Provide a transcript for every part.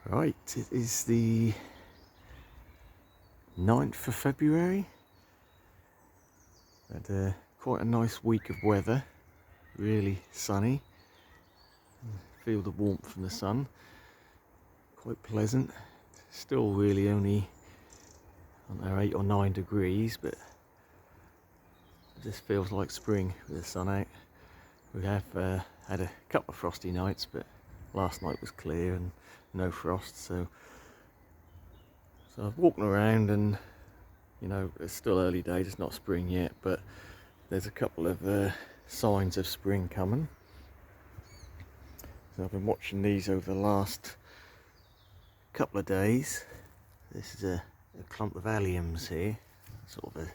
Right, it is the 9th of February. Had quite a nice week of weather, really sunny. Feel the warmth from the sun, quite pleasant. Still really only, I don't know, 8 or 9 degrees, but it just feels like spring with the sun out. We have had a couple of frosty nights, but last night was clear and no frost, so I've walked around and, you know, it's still early days, it's not spring yet, but there's a couple of signs of spring coming. So I've been watching these over the last couple of days. This is a clump of alliums here, sort of a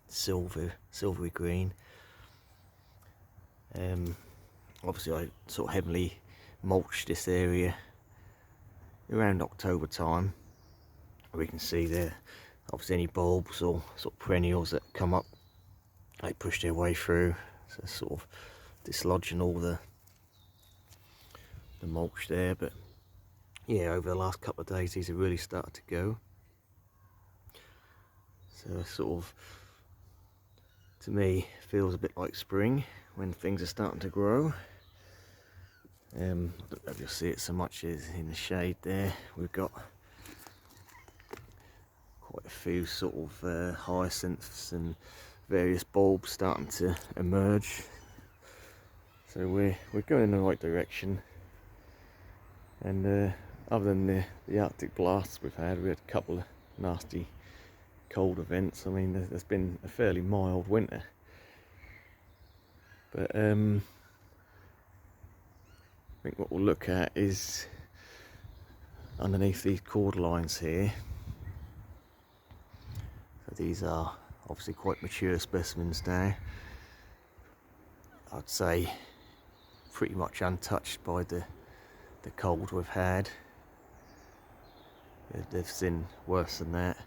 silvery green. Obviously I sort of heavily mulched this area around October time. We can see there, obviously any bulbs or sort of perennials that come up, they push their way through, so sort of dislodging all the mulch there. But yeah, over the last couple of days these have really started to go, so it sort of, to me, feels a bit like spring when things are starting to grow. I don't know if you'll see it so much as in the shade there. We've got quite a few sort of hyacinths and various bulbs starting to emerge, so we're going in the right direction. And other than the Arctic blasts we've had a couple of nasty cold events. I mean, there's been a fairly mild winter, but I think what we'll look at is underneath these cordylines here. So these are obviously quite mature specimens now. I'd say pretty much untouched by the cold we've had. They've seen worse than that.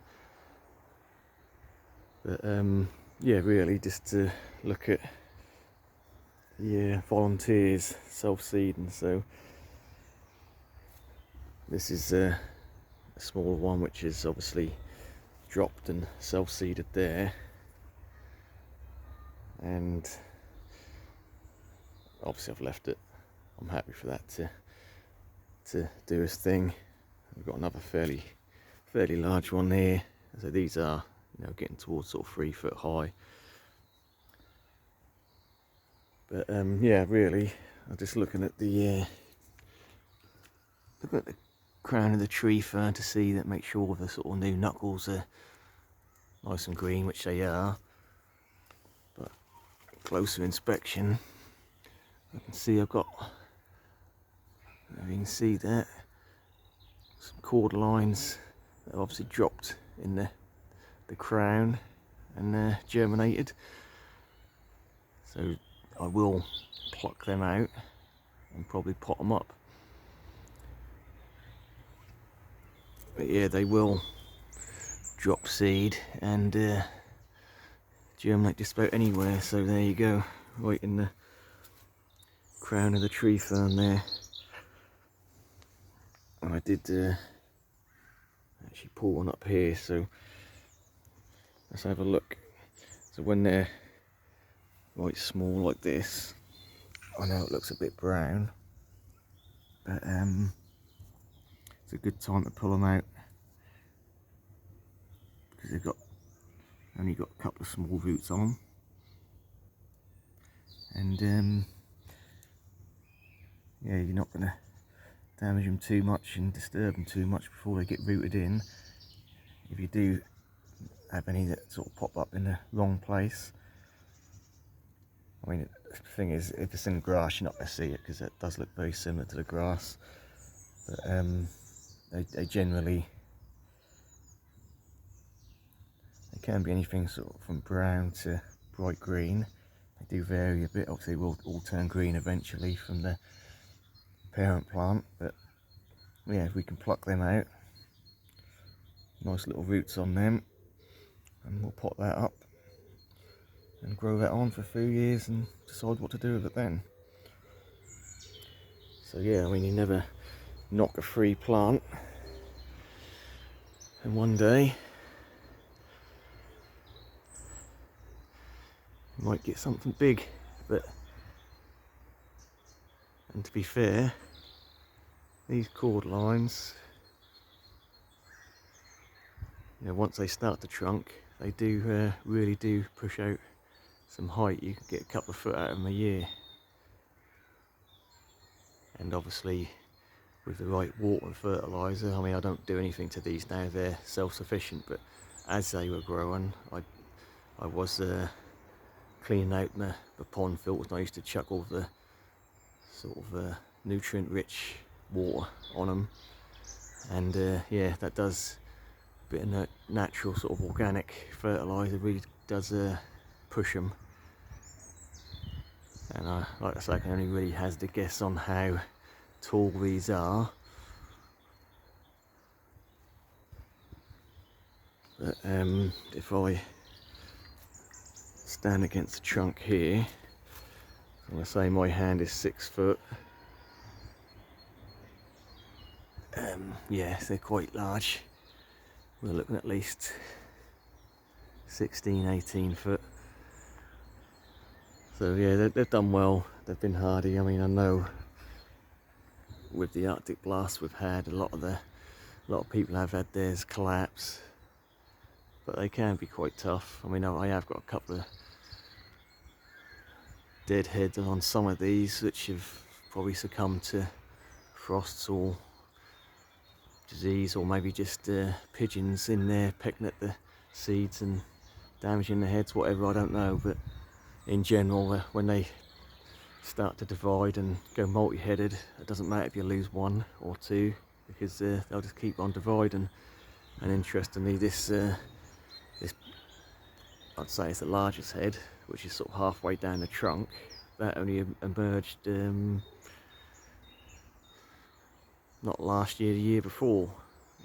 But yeah, really just to look at the volunteers self-seeding. So this is a smaller one which is obviously dropped and self-seeded there, and obviously I've left it. I'm happy for that to do its thing. We've got another fairly large one here. So these are, you know, getting towards sort of 3 foot high. But yeah, really, I'm just looking at the crown of the tree fern to see that, make sure the sort of new knuckles are nice and green, which they are. But closer inspection, I can see I've got, you can see that, some cordylines that have obviously dropped in the crown and germinated. So I will pluck them out and probably pot them up. But yeah, they will drop seed and germinate just about anywhere. So there you go, right in the crown of the tree fern there. And I did actually pull one up here, so let's have a look. So when they're quite small like this, I know it looks a bit brown, but it's a good time to pull them out because they've only got a couple of small roots on them. And yeah, you're not going to damage them too much and disturb them too much before they get rooted in. If you do have any that sort of pop up in the wrong place, I mean, the thing is, if it's in grass, you're not going to see it because it does look very similar to the grass. But they generally, they can be anything sort of from brown to bright green. They do vary a bit. Obviously, they will all turn green eventually from the parent plant. But yeah, if we can pluck them out, nice little roots on them, and we'll pot that up and grow that on for a few years and decide what to do with it then. So yeah, I mean, you never knock a free plant, and one day you might get something big. And to be fair, these cordylines, once they start to trunk, they do really do push out some height. You can get a couple of foot out of them a year. And obviously with the right water and fertiliser, I mean, I don't do anything to these now, they're self-sufficient, but as they were growing, I was cleaning out the pond filters, and I used to chuck all the sort of nutrient rich water on them, and yeah, that does a bit of natural sort of organic fertiliser, really does push them. And like I say, I can only really hazard a guess on how tall these are, but if I stand against the trunk here, I'm going to say my hand is 6 foot. Yeah, they're quite large. We're looking at least 16, 18 foot. So yeah, they've done well. They've been hardy. I mean, I know with the Arctic blast we've had, a lot of people have had theirs collapse, but they can be quite tough. I mean, I have got a couple of dead heads on some of these which have probably succumbed to frosts or disease, or maybe just pigeons in there pecking at the seeds and damaging the heads, whatever, I don't know. But in general, when they start to divide and go multi-headed, it doesn't matter if you lose one or two, because they'll just keep on dividing. And interestingly, this I'd say it's the largest head, which is sort of halfway down the trunk. That only emerged not last year, the year before.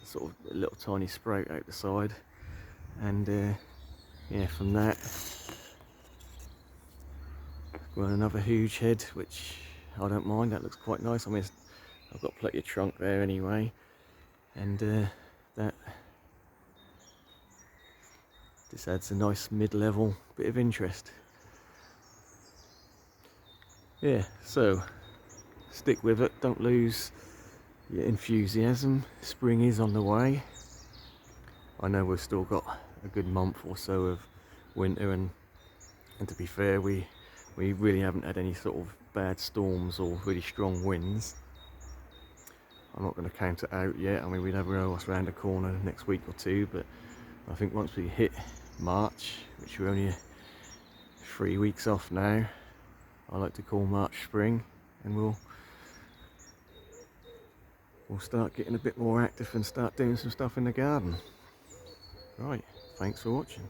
Sort of a little tiny sprout out the side, and yeah, from that got another huge head, which I don't mind. That looks quite nice. I mean, I've got plenty of trunk there anyway, and that just adds a nice mid-level bit of interest. Yeah, so stick with it, don't lose your enthusiasm. Spring is on the way. I know we've still got a good month or so of winter, and to be fair, we really haven't had any sort of bad storms or really strong winds. I'm not going to count it out yet. I mean, we never know what's around the corner next week or two, but I think once we hit March, which we're only 3 weeks off now, I like to call March spring, and we'll start getting a bit more active and start doing some stuff in the garden. Right, thanks for watching.